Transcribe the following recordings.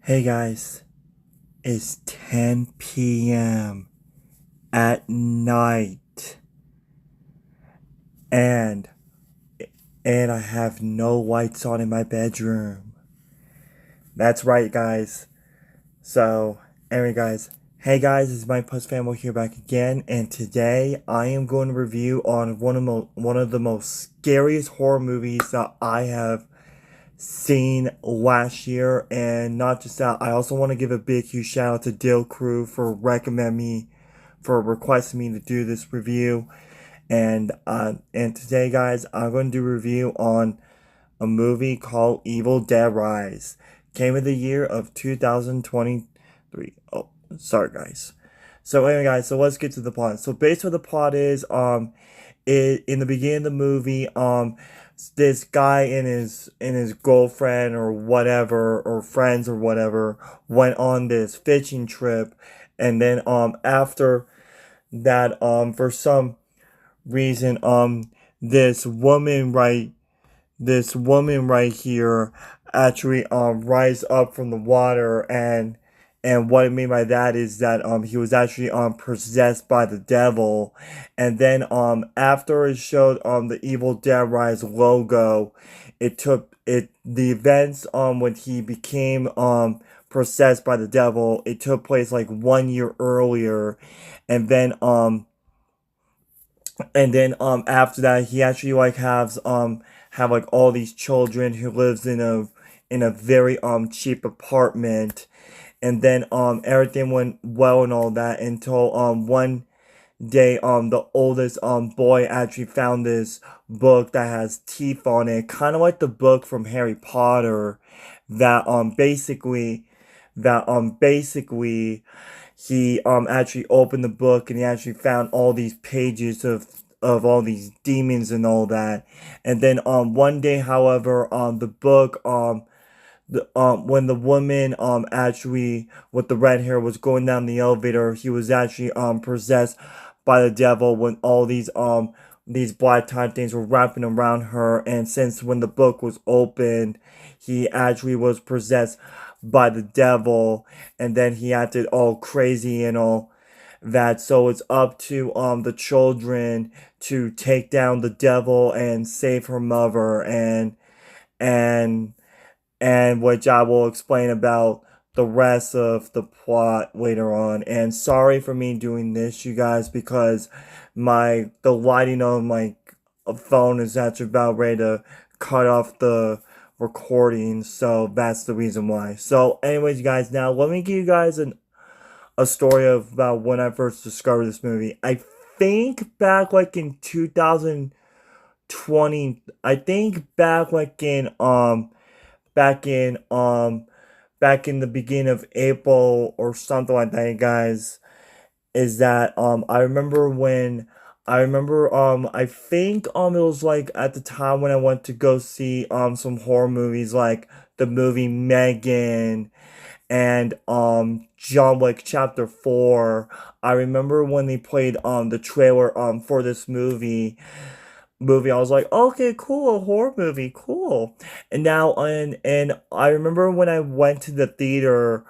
Hey guys, it's 10 p.m. at night and I have no lights on in my bedroom. That's right, guys. So, anyway, guys. Hey guys, it's my Puss Family here back again, and today I am going to review on one of the most scariest horror movies that I have seen last year. And not just that, I also want to give a big huge shout out to Dill Crew for requesting me to do this review. And today, guys, I'm going to do a review on a movie called Evil Dead Rise. Came in the year of 2023. Oh, sorry, guys. So anyway, guys, so let's get to the plot. So basically the plot is in the beginning of the movie, this guy and his girlfriend or whatever, or friends or whatever, went on this fishing trip. And then after that, for some reason, this woman right here actually rise up from the water. And what I mean by that is that he was actually possessed by the devil. And then after it showed the Evil Dead Rise logo, it took it the events when he became possessed by the devil, it took place like 1 year earlier. And then after that, he actually like has have like all these children who lives in a very cheap apartment. And then everything went well and all that until one day the oldest boy actually found this book that has teeth on it, kind of like the book from Harry Potter, that basically he actually opened the book and he actually found all these pages of all these demons and all that. And then one day, however, the book when the woman actually with the red hair was going down the elevator, he was actually possessed by the devil when all these black tie things were wrapping around her. And since when the book was opened, he actually was possessed by the devil, and then he acted all crazy and all that. So it's up to the children to take down the devil and save her mother. And which I will explain about the rest of the plot later on. And sorry for me doing this, you guys, because the lighting on my phone is actually about ready to cut off the recording, so that's the reason why. So anyways, you guys, now let me give you guys a story of about when I first discovered this movie. I think back like in 2020, I think back like in back in um back in the beginning of April or something like that, guys. Is that I think it was like at the time when I went to go see some horror movies like the movie Megan and John Wick Chapter 4. I remember when they played the trailer for this movie, I was like, okay, cool, a horror movie, cool. And I remember when I went to the theater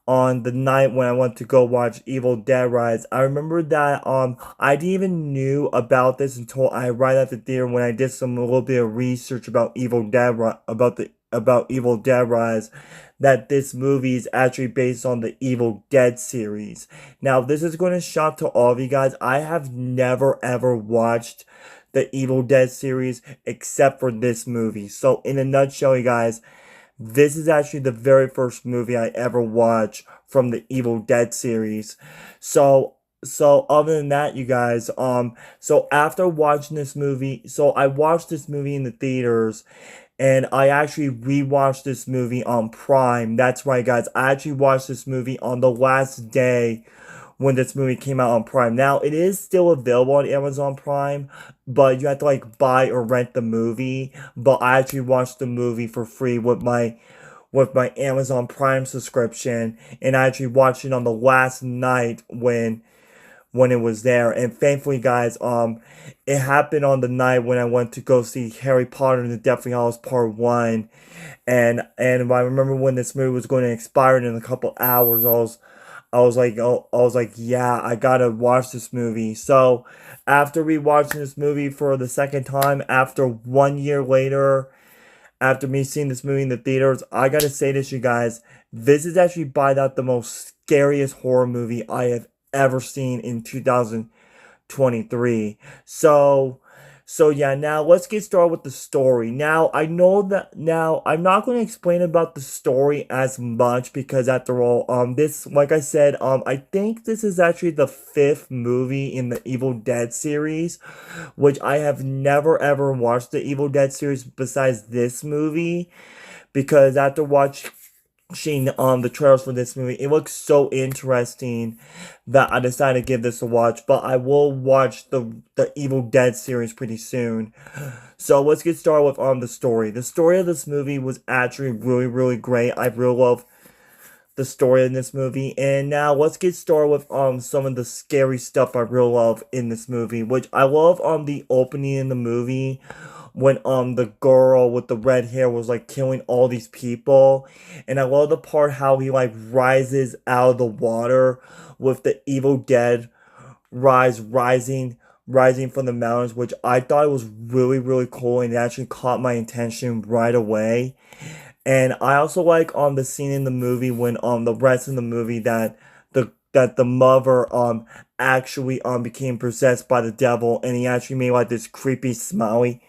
on the night when I went to go watch Evil Dead Rise. I remember that I didn't even knew about this until I arrived at the theater when I did some a little bit of research about Evil Dead Rise, that this movie is actually based on the Evil Dead series. Now, this is going to shock to all of you guys. I have never ever watched the Evil Dead series except for this movie. So in a nutshell, you guys, this is actually the very first movie I ever watched from the Evil Dead series. So other than that, you guys, so after watching this movie, so I watched this movie in the theaters, and I actually rewatched this movie on Prime. That's right, guys. I actually watched this movie on the last day when this movie came out on Prime. Now, it is still available on Amazon Prime, but you have to like buy or rent the movie. But I actually watched the movie for free with my Amazon Prime subscription, and I actually watched it on the last night when it was there. And thankfully, guys, it happened on the night when I went to go see Harry Potter and the Deathly Hallows Part One. And I remember when this movie was going to expire in a couple hours. I was like, yeah, I gotta watch this movie. So after rewatching this movie for the second time, after 1 year later, after me seeing this movie in the theaters, I gotta say this, you guys. This is actually by that the most scariest horror movie I have ever seen in 2023. So yeah, now let's get started with the story. Now I know that now I'm not going to explain about the story as much because after all, this like I said, I think this is actually the fifth movie in the Evil Dead series, which I have never ever watched the Evil Dead series besides this movie because after watching the trailers for this movie, it looks so interesting that I decided to give this a watch. But I will watch the Evil Dead series pretty soon. So let's get started with the story. The story of this movie was actually really great. I really love the story in this movie. And now let's get started with some of the scary stuff I really love in this movie, which I love the opening in the movie when the girl with the red hair was like killing all these people. And I love the part how he like rises out of the water with the Evil Dead rising from the mountains, which I thought was really cool and it actually caught my attention right away. And I also like the scene in the movie when the rest of the movie that the mother actually became possessed by the devil and he actually made like this creepy smiley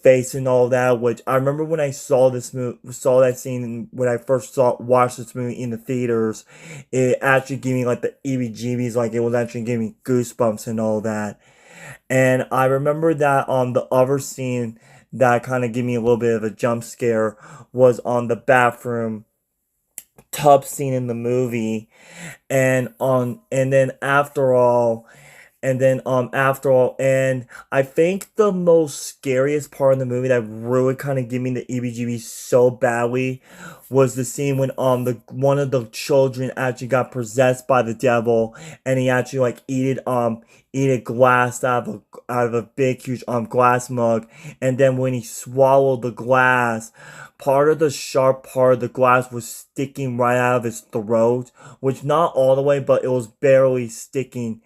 face and all that, which I remember when I saw that scene when I first watched this movie in the theaters, it actually gave me like the EBGBs, like it was actually giving me goosebumps and all that. And I remember that the other scene that kind of gave me a little bit of a jump scare was on the bathroom tub scene in the movie, and then after all, and I think the most scariest part of the movie that really kind of gave me the EBGB so badly was the scene when the one of the children actually got possessed by the devil, and he actually like eat a glass out of a big huge glass mug, and then when he swallowed the glass, part of the sharp part of the glass was sticking right out of his throat, which not all the way, but it was barely sticking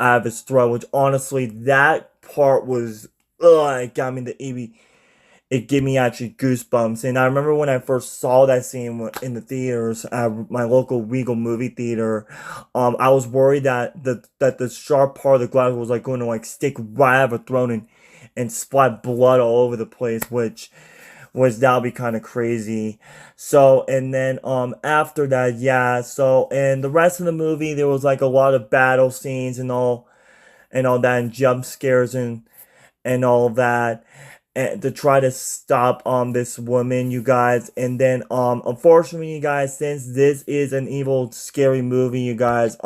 out of his throat, which honestly, that part was, it got me it gave me actually goosebumps. And I remember when I first saw that scene in the theaters at my local Regal movie theater, I was worried that the sharp part of the glass was like going to like stick right out of her throat and splat blood all over the place, which that would be kind of crazy. So and then after that, yeah. So and the rest of the movie, there was like a lot of battle scenes and all that, and jump scares and all that, and to try to stop this woman, you guys. And then unfortunately, you guys, since this is an evil, scary movie, you guys,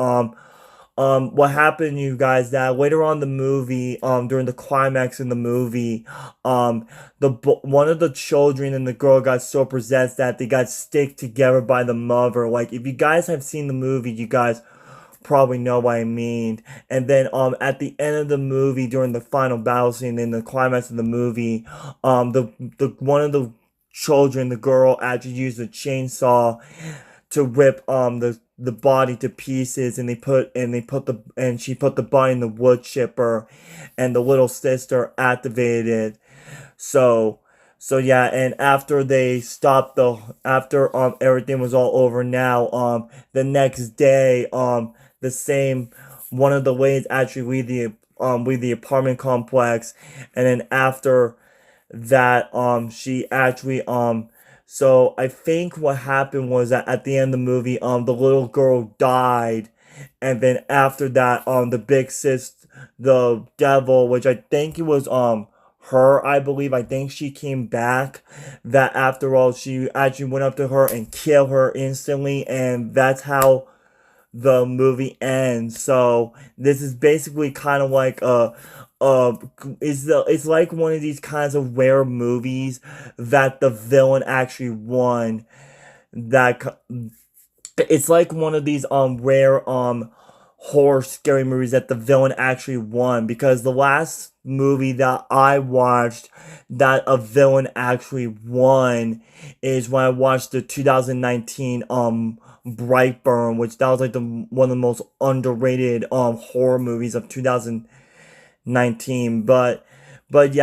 what happened, you guys, that later on in the movie, during the climax in the movie, one of the children and the girl got so possessed that they got stick together by the mother. Like, if you guys have seen the movie, you guys probably know what I mean. And then at the end of the movie, during the final battle scene in the climax of the movie, the one of the children, the girl, actually used a chainsaw to rip the body to pieces, and she put the body in the wood chipper, and the little sister activated it. So so yeah, and after they stopped the after everything was all over, now the next day, the same one of the ladies actually leave the apartment complex, and then after that, she actually so I think what happened was that at the end of the movie, the little girl died, and then after that, the big sis, the devil, which I think it was her, I believe, I think she came back. That after all, she actually went up to her and killed her instantly, and that's how the movie ends. So this is basically kind of like it's like one of these kinds of rare movies that the villain actually won. That it's like one of these rare horror scary movies that the villain actually won, because the last movie that I watched that a villain actually won is when I watched the 2019 Brightburn, which that was like the one of the most underrated horror movies of 2019. But when it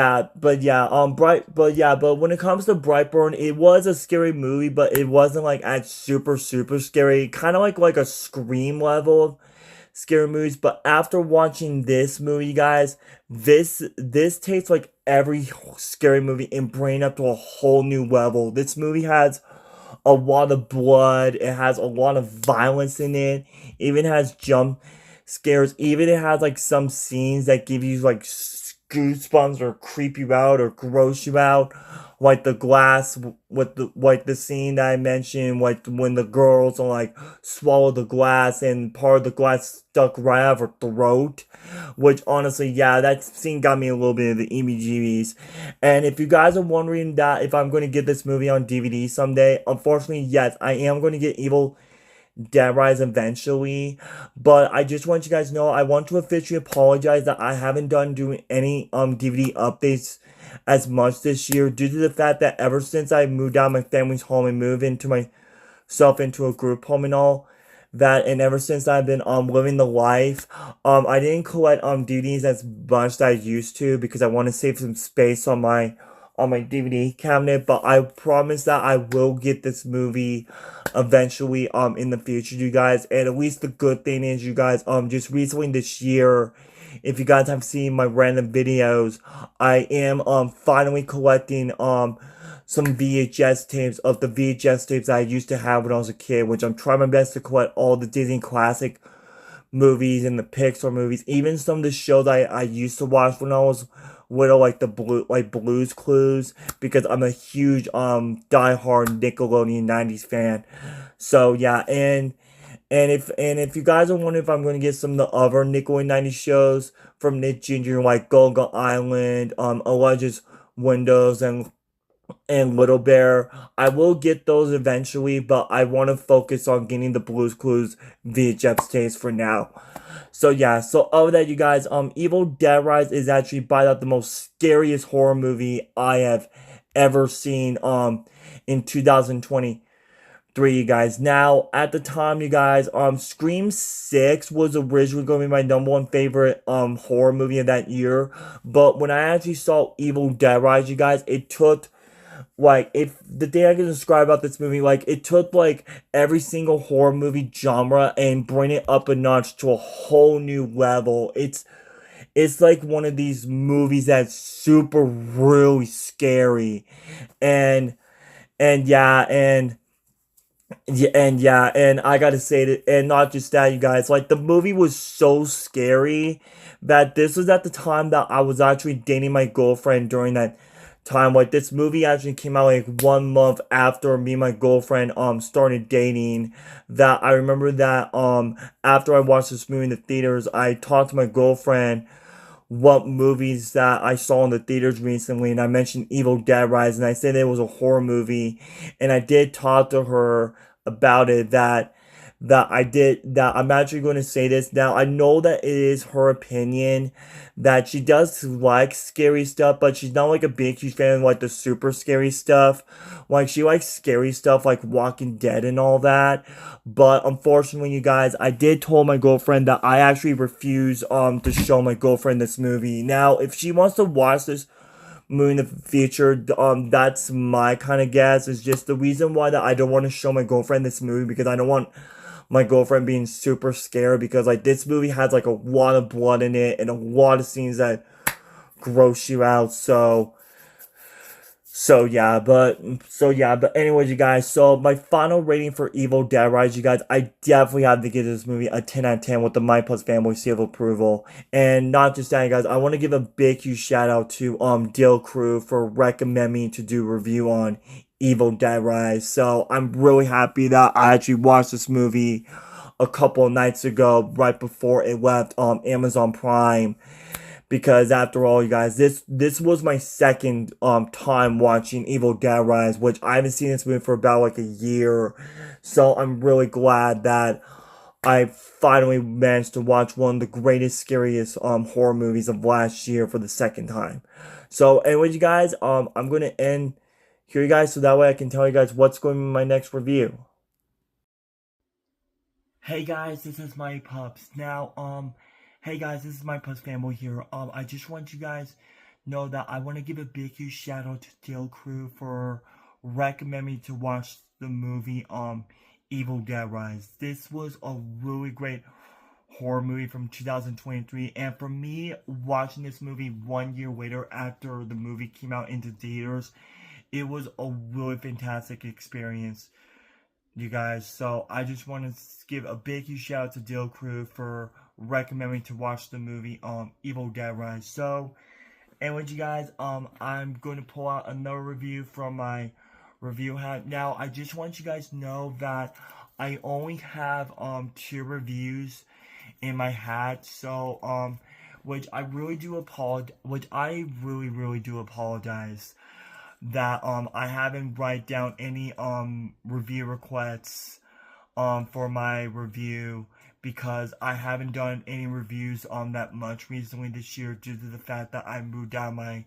comes to Brightburn, it was a scary movie, but it wasn't like at super scary, kind of like a Scream level scary movies. But after watching this movie, guys, this takes like every scary movie and bring it up to a whole new level. This movie has a lot of blood. It has a lot of violence in it. Even has jump scares. Even it has like some scenes that give you like goosebumps or creep you out or gross you out, like the glass with the scene that I mentioned, like when the girls are like swallow the glass and part of the glass stuck right out of her throat, which honestly, yeah, that scene got me a little bit of the EBGBs. And if you guys are wondering that if I'm going to get this movie on DVD someday, unfortunately, yes, I am going to get Evil Dead Rise eventually. But I just want you guys to know, I want to officially apologize that I haven't done doing any DVD updates as much this year, due to the fact that ever since I moved out of my family's home and moved into myself into a group home and all that, and ever since I've been living the life, I didn't collect DVDs as much as I used to, because I want to save some space on my DVD cabinet. But I promise that I will get this movie eventually in the future, you guys. And at least the good thing is, you guys, just recently this year, if you guys have seen my random videos, I am finally collecting some VHS tapes of the VHS tapes I used to have when I was a kid, which I'm trying my best to collect all the Disney classic movies and the Pixar movies, even some of the shows I used to watch when I was little, like Blue's Clues, because I'm a huge diehard Nickelodeon 90s fan. So yeah, and if you guys are wondering if I'm going to get some of the other Nickelodeon 90s shows from Nick Jr., like Golga Island, Elijah's Windows, and Little Bear, I will get those eventually, but I want to focus on getting the Blue's Clues VHS tapes for now. So yeah, so other than that, you guys, Evil Dead Rise is actually by far the most scariest horror movie I have ever seen in 2023, you guys. Now, at the time, you guys, Scream 6 was originally going to be my number one favorite horror movie of that year, but when I actually saw Evil Dead Rise, you guys, it took, like, if the thing I can describe about this movie, like, it took like every single horror movie genre and bring it up a notch to a whole new level. It's like one of these movies that's super really scary. and and yeah and and I gotta say that, and not just that, you guys, like, the movie was so scary that this was at the time that I was actually dating my girlfriend during that time. Like, this movie actually came out like 1 month after me and my girlfriend started dating. That I remember that after I watched this movie in the theaters, I talked to my girlfriend what movies that I saw in the theaters recently, and I mentioned Evil Dead Rise, and I said it was a horror movie, and I did talk to her about it, that I'm actually going to say this. Now, I know that it is her opinion that she does like scary stuff, but she's not like a big huge fan of like the super scary stuff. Like, she likes scary stuff like Walking Dead and all that. But unfortunately, you guys, I did tell my girlfriend that I actually refuse to show my girlfriend this movie. Now, if she wants to watch this movie in the future, that's my kind of guess. Is just the reason why that I don't want to show my girlfriend this movie, because I don't want my girlfriend being super scared, because like this movie has like a lot of blood in it and a lot of scenes that gross you out. So anyways, you guys, so my final rating for Evil Dead Rise, you guys, I definitely have to give this movie a 10 out of 10 with the My Plus Family seal of approval. And not just that, you guys, I want to give a big huge shout out to Dill Crew for recommending me to do a review on Evil Dead Rise. So I'm really happy that I actually watched this movie a couple of nights ago, right before it left Amazon Prime, because after all, you guys, this was my second time watching Evil Dead Rise, which I haven't seen this movie for about like a year. So I'm really glad that I finally managed to watch one of the greatest, scariest horror movies of last year for the second time. So, anyways, you guys, I'm gonna end here, you guys, so that way I can tell you guys what's going to be my next review. Hey guys, this is my pups. Now, hey guys, this is my pups family here. I just want you guys know that I want to give a big huge shout out to Dill Crew for recommending me to watch the movie, Evil Dead Rise. This was a really great horror movie from 2023, and for me, watching this movie 1 year later after the movie came out into theaters, it was a really fantastic experience, you guys. So I just want to give a big huge shout out to Dill Crew for recommending to watch the movie Evil Dead Rise. So anyways, you guys, I'm going to pull out another review from my review hat. Now I just want you guys to know that I only have 2 reviews in my hat, so which I really do apologize, which I really do apologize that I haven't write down any review requests for my review, because I haven't done any reviews that much recently this year due to the fact that I moved out of my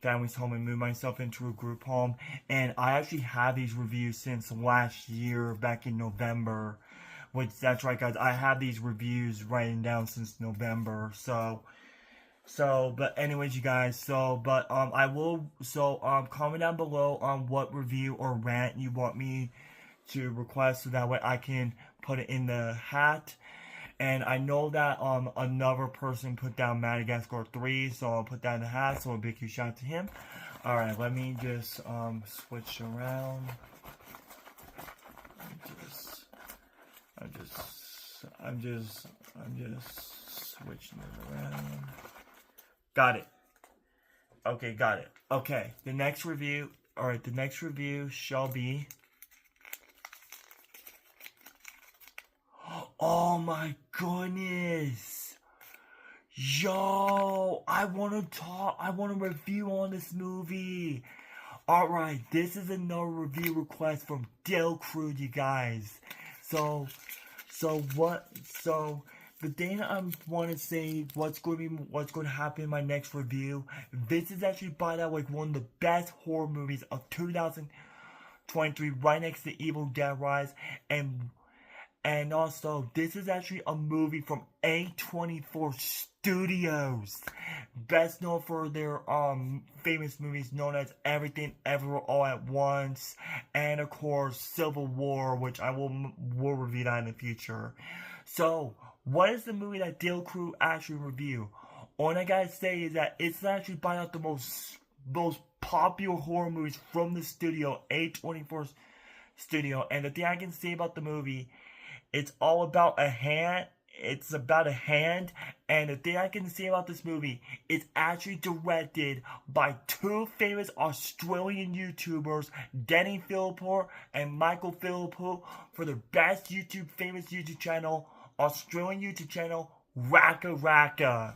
family's home and moved myself into a group home, and I actually have these reviews since last year back in November, which that's right guys, I have these reviews written down since November. But anyways, you guys, comment down below on what review or rant you want me to request, so that way I can put it in the hat. And I know that another person put down Madagascar 3, so I'll put that in the hat, so a big huge shout out to him. Alright, let me just switch around. I'm just switching it around. Got it. Okay, got it. Okay, the next review shall be... Oh my goodness! Yo! I want to review on this movie! Alright, this is another review request from Dill Crew, you guys. So the thing I want to say, what's going to happen in my next review, this is actually by that like one of the best horror movies of 2023, right next to Evil Dead Rise, and also this is actually a movie from A24 Studios, best known for their famous movies known as Everything Everywhere All at Once, and of course Civil War, which I will review that in the future. So, what is the movie that Dill Crew actually review? All I gotta say is that it's actually by out the most popular horror movies from the studio, A24 Studio. And the thing I can say about the movie, it's all about a hand. It's about a hand. And the thing I can say about this movie, it's actually directed by 2 famous Australian YouTubers, Denny Philippou and Michael Philippou, for the best famous YouTube channel, Australian YouTube channel, Raka Raka.